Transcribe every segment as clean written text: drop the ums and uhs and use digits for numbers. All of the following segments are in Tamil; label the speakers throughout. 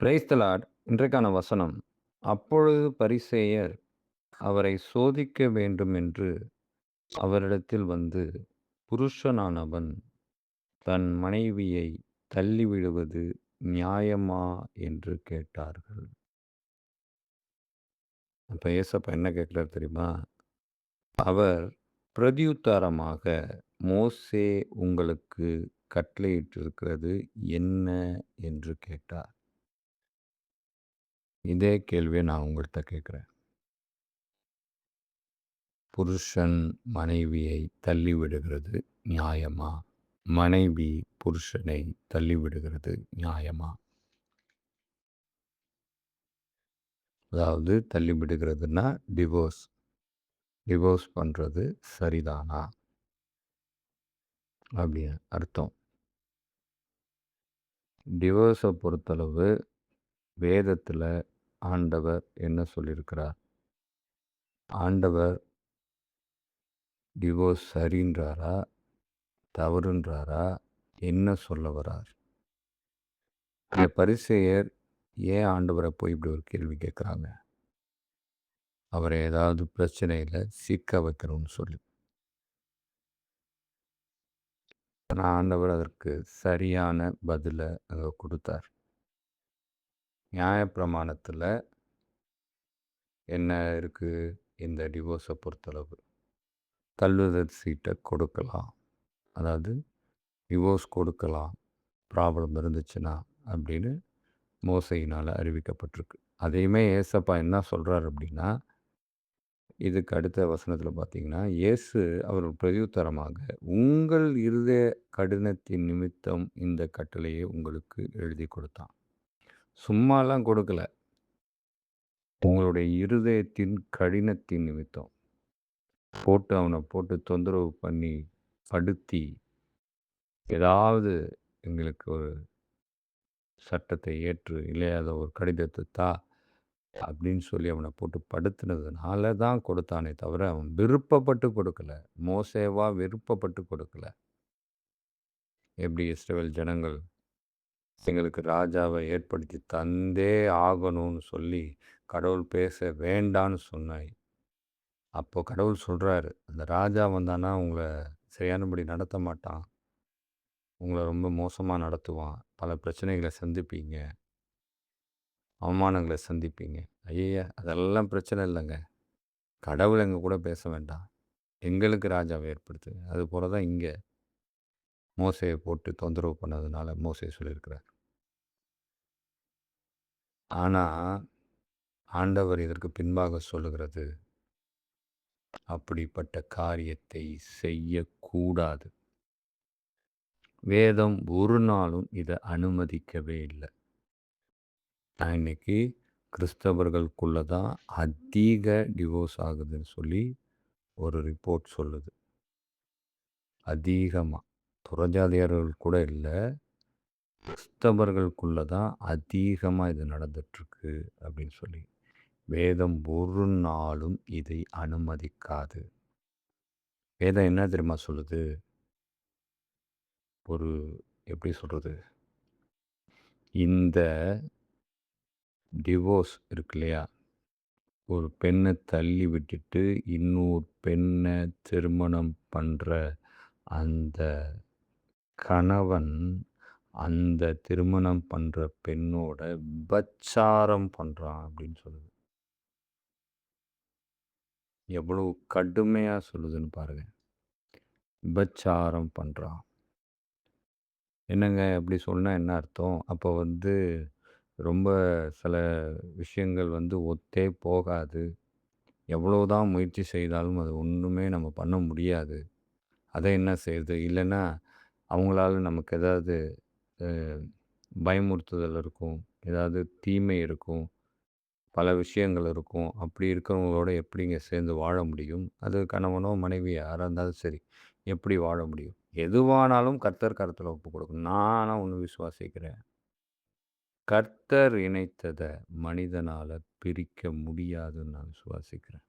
Speaker 1: Praise the Lord. இன்றைக்கான வசனம். அப்பொழுது பரிசேயர் அவரை சோதிக்க வேண்டுமென்று அவரிடத்தில் வந்து, புருஷனானவன் தன் மனைவியை தள்ளிவிடுவது நியாயமா என்று கேட்டார்கள். அப்ப ஏசப்பா என்ன கேட்கிறார் தெரியுமா? அவர் பிரதியுத்தரமாக, மோசே உங்களுக்கு கட்டளையிட்டிருக்கிறது என்ன என்று கேட்டார். இதே கேள்விய நான் உங்கள்ட்ட கேட்கிறேன். புருஷன் மனைவியை தள்ளிவிடுகிறது நியாயமா? மனைவி புருஷனை தள்ளிவிடுகிறது நியாயமா? அதாவது தள்ளிவிடுகிறதுன்னா டிவோர்ஸ். டிவோர்ஸ் பண்றது சரிதானா? அப்படின்னு அர்த்தம். டிவோர்ஸ பொறுத்தளவு வேதத்துல ஆண்டவர் என்ன சொல்லியிருக்கிறார்? ஆண்டவர் டிவோர்ஸ் சரின்றாரா? தவறுன்றாரா? என்ன சொல்ல வரார்? இந்த பரிசேயர் ஏன் ஆண்டவர போய் இப்படி ஒரு கேள்வி கேட்குறாங்க? அவர ஏதாவது பிரச்சனையில சிக்க வைக்கணும்னு சொல்லி. ஆனா ஆண்டவர் அதற்கு சரியான பதில அங்க குடுத்தார். நியாயப்பிரமாணத்துல என்ன இருக்கு? இந்த டிவோர்ஸ பொறுத்தளவு. தள்ளுதல் சீட்ட கொடுக்கலாம். அதாவது டிவோர்ஸ் கொடுக்கலாம். ப்ராப்ளம் இருந்துச்சுன்னா அப்படின்னு மோசேயினால அறிவிக்கப்பட்டிருக்கு. அதையுமே ஏசப்பா என்ன சொல்றார் அப்படின்னா, இதுக்கு அடுத்த வசனத்துல பார்த்தீங்கன்னா, இயேசு அவர் பிரதியுத்தரமாக, உங்கள் இருதய கடினத்தின் நிமித்தம் இந்த கட்டளையை உங்களுக்கு எழுதிக் கொடுத்தான். சும்மாலாம் கொடுக்கல. உங்களுடைய இருதயத்தின் கடினத்தின் நிமித்தம். அவன போட்டு தொந்தரவு பண்ணி, படுத்தி, ஏதாவது எங்களுக்கு ஒரு சட்டத்தை ஏற்று, இல்லையா ஒரு கடிதத்த தா அப்படின்னு சொல்லி அவன போட்டு படுத்துனதுனால தான் கொடுத்தானே தவிர, அவன் விருப்பப்பட்டு கொடுக்கல. மோசேவா விருப்பப்பட்டு கொடுக்கல. எப்படி இஸ்ரவேல் ஜனங்கள் எங்களுக்கு ராஜாவை ஏற்படுத்தி தந்தே ஆகணும்னு சொல்லி கடவுள் பேச வேண்டான்னு சொன்னாய். அப்போ கடவுள் சொல்றாரு, அந்த ராஜா வந்தான்னா உங்கள சரியானபடி நடத்த மாட்டான். உங்கள ரொம்ப மோசமா நடத்துவான். பல பிரச்சனைகள சந்திப்பீங்க. அவமானங்கள சந்திப்பீங்க. ஐயய்ய! அதெல்லாம் பிரச்சனை இல்லங்க. கடவுள் எங்க கூட பேச வேண்டாம். எங்களுக்கு ராஜாவை ஏற்படுத்துங்க. அதுபோல தான் இங்க மோசேய போட்டு தொந்தரவு பண்ணதுனால மோசே சொல்லியிருக்கிறார். ஆனா, ஆண்டவர் இதற்கு பின்பாக சொல்லுகிறது, அப்படிப்பட்ட காரியத்தை செய்யக்கூடாது. வேதம் ஒரு நாளும் இத அனுமதிக்கவே இல்ல. நான் இன்னைக்கு கிறிஸ்தவர்களுக்குள்ள தான் அதிக டிவோர்ஸ் ஆகுதுன்னு சொல்லி ஒரு ரிப்போர்ட் சொல்லுது. அதிகமா. புறஜாதியார்கள் கூட இல்ல. கிறிஸ்தவர்களுக்குள்ள தான் அதிகமா இது நடந்துட்டுருக்கு அப்படின்னு சொல்லி. வேதம் ஒரு நாளும் இதை அனுமதிக்காது. வேதம் என்ன தெரியுமா சொல்லுது? ஒரு எப்படி சொல்றது? இந்த டிவோர்ஸ் இருக்கு இல்லையா? ஒரு பெண்ண தள்ளி விட்டுட்டு, இன்னொரு பெண்ண திருமணம் பண்ற அந்த கணவன், அந்த திருமணம் பண்ற பெண்ணோட விபச்சாரம் பண்றான் அப்படின்னு சொல்லுது. எவ்வளவு கடுமையா சொல்லுதுன்னு பாருங்க. விபச்சாரம் பண்றான். என்னங்க அப்படி சொன்னா என்ன அர்த்தம்? அப்போ வந்து ரொம்ப சில விஷயங்கள் வந்து ஒத்தே போகாது. எவ்வளவுதான் முயற்சி செய்தாலும் அது ஒண்ணுமே நம்ம பண்ண முடியாது. அத என்ன செய்றது? இல்லன்னா, அவங்களால நமக்கு ஏதாவது அ பயமுறுத்துதல் இருக்கும். ஏதாவது தீமை இருக்கும். பல விஷயங்கள் இருக்கும். அப்படி இருக்கிறவங்களோட எப்படிங்க சேர்ந்து வாழ முடியும்? அது கணவனோ, மனைவியோ யாரா இருந்தாலும் சரி. எப்படி வாழ முடியும்? எதுவானாலும் கர்த்தர் கரத்துல ஒப்புக் கொடுக்கணும். நான் ஆனா ஒண்ணு விசுவாசிக்கிறேன். கர்த்தர் இணைத்தத மனிதனால பிரிக்க முடியாதுன்னு நான் விசுவாசிக்கிறேன்.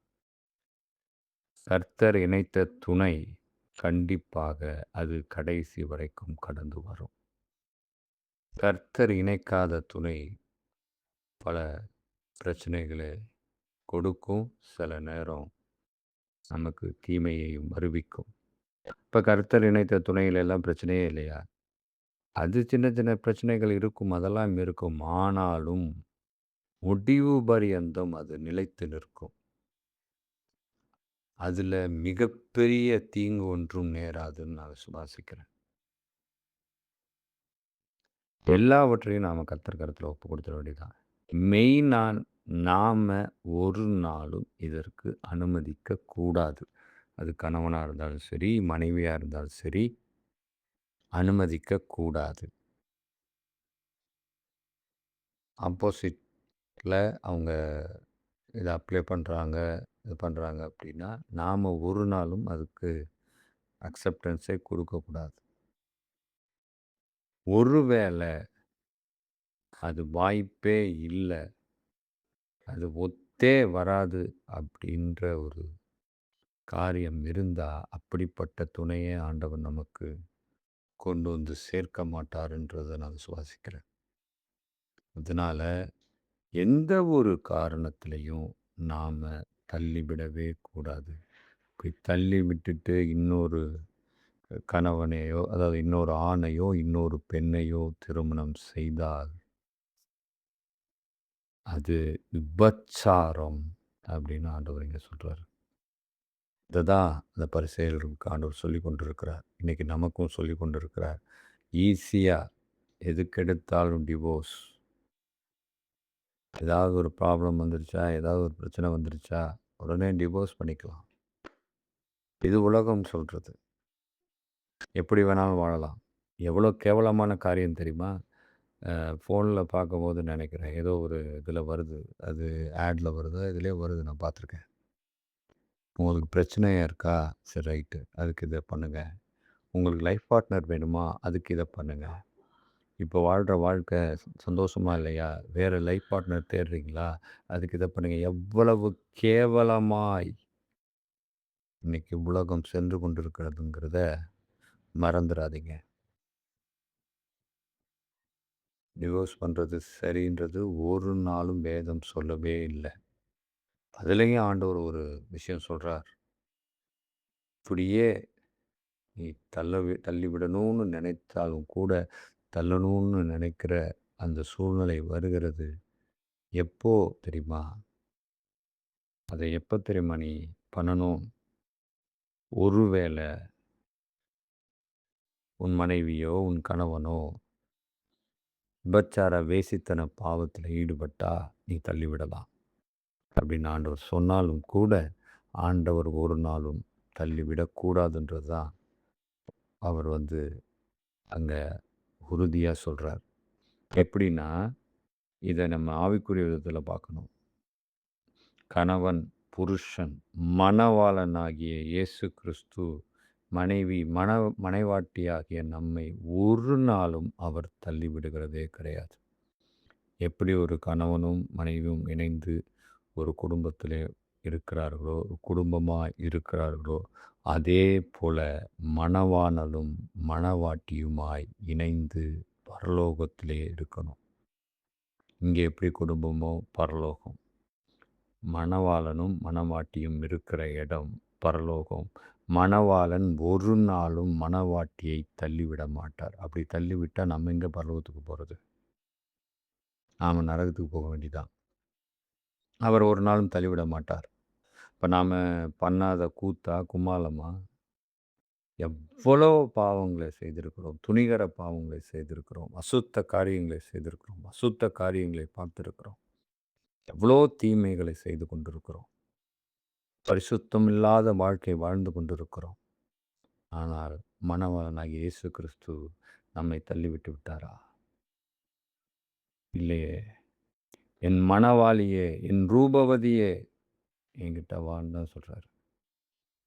Speaker 1: கர்த்தர் இணைத்த துணை கண்டிப்பாக அது கடைசி வரைக்கும் கடந்து வரும். கர்த்தர் இணைக்காத துணை பல பிரச்சனைகளை கொடுக்கும். சில நேரம் நமக்கு தீமையையும் வருவிக்கும். இப்ப கர்த்தர் இணைத்த துணையில எல்லாம் பிரச்சனையே இல்லையா? அது சின்ன சின்ன பிரச்சனைகள் இருக்கும். அதெல்லாம் இருக்கும். ஆனாலும் முடிவு பரியந்தம் அது நிலைத்து நிற்கும். அதுல மிகப்பெரிய தீங்கு ஒன்றும் நேராதுன்னு நான் விசுவாசிக்கிறேன். எல்லாவற்றையும் நாம கர்த்தர் கரத்துல ஒப்பு குடுத்துற வேண்டியதுதான். மெயினா நாம ஒரு நாளும் இதற்கு அனுமதிக்க கூடாது. அது கணவனா இருந்தாலும் சரி, மனைவியா இருந்தாலும் சரி, அனுமதிக்க கூடாது. ஆப்போசிட்ல அவங்க இத அப்ளை பண்றாங்க, இது பண்றாங்க அப்டின்னா, நாம ஒரு நாளும் அதுக்கு அக்செப்டன்ஸே குடுக்கக்கூடாது. ஒருவேள அது வாய்ப்பே இல்ல, அது ஒத்தே வராது அப்டின்ற ஒரு காரியம் இருந்தா, அப்படிப்பட்ட துணையே ஆண்டவர் நமக்கு கொண்டு வந்து சேர்க்க மாட்டாருன்றத நான் விசுவாசிக்கிறேன். அதனால எந்த ஒரு காரணத்திலயும் நாம தள்ளிவிடவே கூடாது. இப்படி தள்ளி விட்டுட்டு இன்னொரு கணவனையோ, அதாவது இன்னொரு ஆணையோ, இன்னொரு பெண்ணையோ திருமணம் செய்தால், அது விபச்சாரம் அப்படின்னு ஆண்டவர் இங்க சொல்றாரு. இததான் அந்த பரிசேயர்களுக்கு ஆண்டவர் சொல்லிக் கொண்டிருக்கிறார். இன்னைக்கு நமக்கும் சொல்லிக் கொண்டிருக்கிறார். ஈஸியா எதுக்கெடுத்தாலும் டிவோர்ஸ். ஏதாவது ஒரு ப்ராப்ளம் வந்துருச்சா, ஏதாவது ஒரு பிரச்சனை வந்துருச்சா, உடனே டிவோர்ஸ் பண்ணிக்கலாம். இது உலகம் சொல்றது. எப்படி வேணாலும் வாழலாம். எவ்வளோ கேவலமான காரியம் தெரியுமா? ஃபோன்ல பார்க்கும்போது நெனைக்கிறேன். ஏதோ ஒரு இதில வருது. அது ஆட்ல வருதா, எதிலயோ வருது நான் பார்த்துருக்கேன். உங்களுக்கு பிரச்சனையா இருக்கா? சரி ரைட்டு. அதுக்கு இத பண்ணுங்க. உங்களுக்கு லைஃப் பார்ட்னர் வேணுமா? அதுக்கு இத பண்ணுங்க. இப்போ வாழ்ற வாழ்க்கை சந்தோஷமா இல்லையா? வேற லைஃப் பார்ட்னர் தேடுறீங்களா? அதுக்கு இத பண்ணுங்க. எவ்வளவு கேவலமாய் இன்னைக்கு உலகம் சென்று கொண்டிருக்கிறதுங்கிறத மறந்துறாதீங்க. டிவோர்ஸ் பண்றது சரின்றது ஒரு நாளும் வேதம் சொல்லவே இல்ல. அதுலயும் ஆண்டவர் ஒரு விஷயம் சொல்றார். இப்படியே நீ தள்ளிவிடணும்னு நினைத்தாலும் கூட, தள்ளணும்னு நினைக்கிற அந்த சூழ்நிலை வருகிறது. எப்போ தெரியுமா? அத எப்ப தெரியுமா நீ பண்ணணும்? ஒருவேள உன் மனைவியோ, உன் கணவனோ விபச்சார வேசித்தன பாவத்தில ஈடுபட்டா, நீ தள்ளிவிடலாம். அப்படின்னு ஆண்டவர் சொன்னாலும் கூட, ஆண்டவர் ஒரு நாளும் தள்ளிவிடக்கூடாதுன்றது தான் அவர் அங்க உறுதியா சொல்றார். எப்படின்னா, இத நம்ம ஆவிக்குரிய விதத்தில பார்க்கணும். கணவன், புருஷன், மணவாளனாகிய இயேசு கிறிஸ்து, மனைவி மனைவாட்டியாகிய நம்மை ஒரு நாளும் அவர் தள்ளிவிடுகிறதே கிடையாது. எப்படி ஒரு கணவனும் மனைவியும் இணைந்து ஒரு குடும்பத்திலே இருக்கிறார்களோ, ஒரு குடும்பமாய் இருக்கிறார்களோ, அதே போல மணவாளனும் மணவாட்டியுமாய் இணைந்து பரலோகத்திலே இருக்கணும். இங்கே எப்படி குடும்பமோ பரலோகம். மணவாளனும் மணவாட்டியும் இருக்கிற இடம் பரலோகம். மணவாளன் ஒரு நாளும் மணவாட்டியை தள்ளிவிட மாட்டார். அப்படி தள்ளிவிட்டா நம்ம எங்க பரலோகத்துக்கு போறது? நாம நரகத்துக்கு போக வேண்டியதுதான். அவர் ஒரு நாளும் தள்ளிவிட மாட்டார். இப்ப நாம பண்ணாத கூத்தா, கும்மாளமா, எவ்வளோ பாவங்களை செய்திருக்கிறோம். துணிகர பாவங்களை செய்திருக்கிறோம். அசுத்த காரியங்களை செய்திருக்கிறோம். அசுத்த காரியங்களை பார்த்திருக்கிறோம். எவ்வளோ தீமைகளை செய்து கொண்டிருக்கிறோம். பரிசுத்தம் இல்லாத வாழ்க்கை வாழ்ந்து கொண்டிருக்கிறோம். ஆனால் மணவாளனாகிய இயேசு கிறிஸ்து நம்மை தள்ளிவிட்டு விட்டாரா? இல்லையே. என் மணவாளியே, என் ரூபவதியே என்கிட்ட வான்னு தான் சொல்றாரு.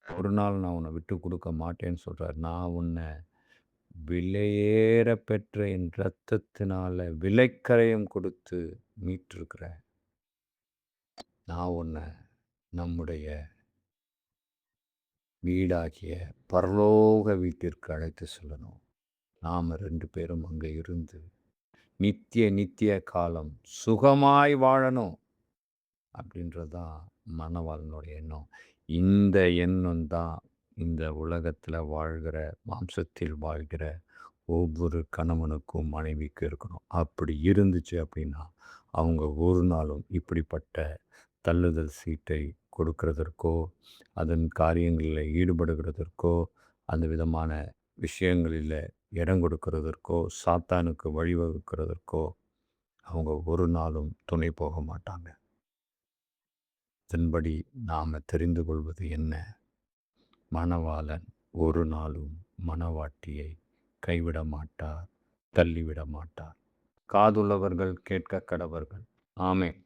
Speaker 1: ஒரு நாள் நான் உன்னை விட்டு கொடுக்க மாட்டேன்னு சொல்றாரு. நான் உன்னை விலையேற பெற்ற என் இரத்தத்தினால விலைக்கரையும் கொடுத்து மீட்டிருக்கிறேன். நான் உன்னை நம்முடைய வீடாகிய பரலோக வீட்டிற்கு அழைத்து செல்லணும். நாம 2 பேரும் அங்க இருந்து நித்திய நித்திய காலம் சுகமாய் வாழணும் அப்படின்றது தான் மணவாளனுடைய எண்ணம். இந்த எண்ணம் தான் இந்த உலகத்தில வாழ்கிற, மாம்சத்தில் வாழ்கிற ஒவ்வொரு கணவனுக்கும், மனைவிக்கும் இருக்கணும். அப்படி இருந்துச்சு அப்படின்னா, அவங்க ஒரு நாளும் இப்படிப்பட்ட தள்ளுதல் சீட்டை கொடுக்கிறதற்கோ, அதன் காரியங்களில ஈடுபடுகிறதற்கோ, அந்த விதமான விஷயங்களில இடம் கொடுக்கிறதற்கோ, சாத்தானுக்கு வழிவகுக்கிறதற்கோ, அவங்க ஒரு நாளும் துணை போக மாட்டாங்க. இதன்படி நாம தெரிந்து கொள்வது என்ன? மணவாளன் ஒரு நாளும் மணவாட்டியை கைவிட மாட்டார், தள்ளிவிட மாட்டார். காதுள்ளவர்கள் கேட்க கடவர்கள். ஆமென்.